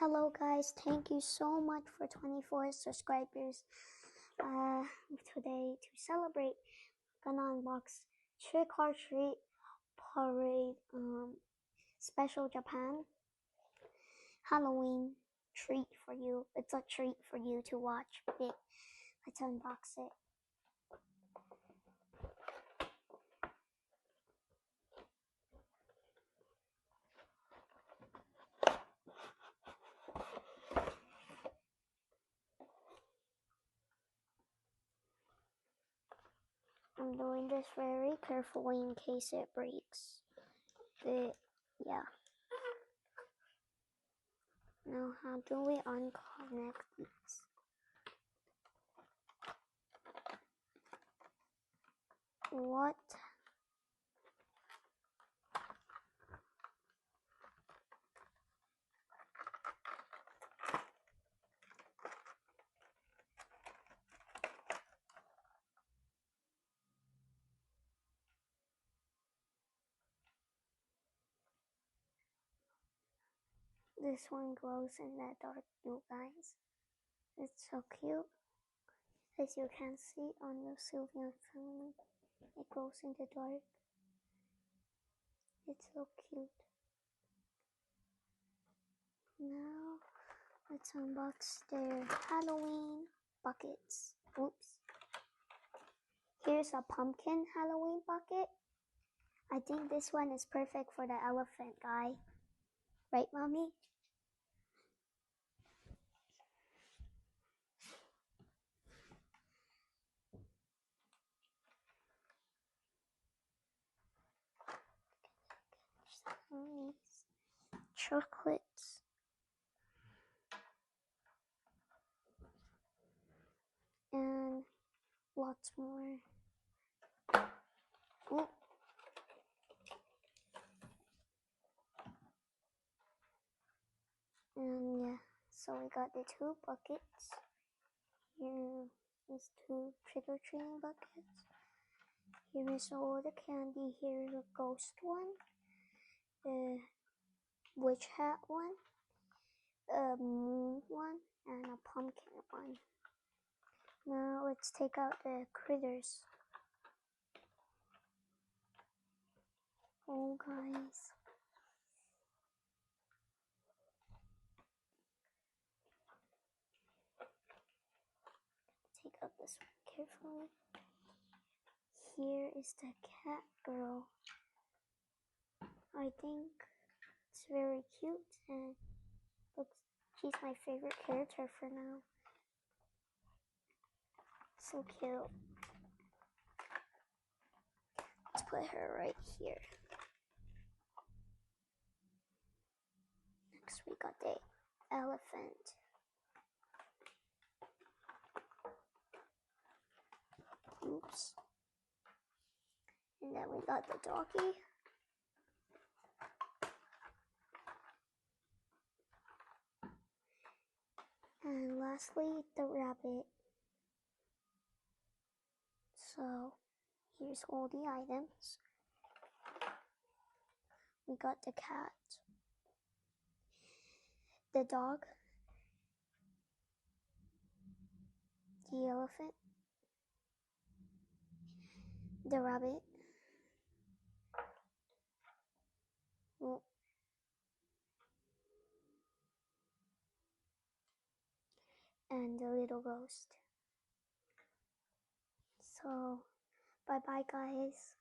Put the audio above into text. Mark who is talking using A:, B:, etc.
A: Hello guys, thank you so much for 24 subscribers. Today to celebrate, gonna unbox Trick or Treat Parade Special Japan Halloween treat for you. It's a treat for you to watch. Let's unbox it. I'm doing this very carefully in case it breaks. Yeah. Now how do we unconnect these? What? This one glows in the dark, you guys. It's so cute. As you can see on the Sylvanian family, it glows in the dark. It's so cute. Now, let's unbox their Halloween buckets. Oops. Here's a pumpkin Halloween bucket. I think this one is perfect for the elephant guy. Right, Mommy? Chocolates. And lots more. Ooh. And yeah, so we got the two buckets. Here is two trick-or-treating buckets. Here is all the candy. Here is a ghost one, the witch hat one, a moon one, and a pumpkin one. Now let's take out the critters. Oh guys. Take out this one carefully. Here is the cat girl. I think it's very cute and she's my favorite character for now. So cute. Let's put her right here. Next we got the elephant. Oops. And then we got the doggy. And lastly, the rabbit. So, here's all the items. We got the cat, the dog, the elephant, the rabbit, and the little ghost. So, bye bye guys.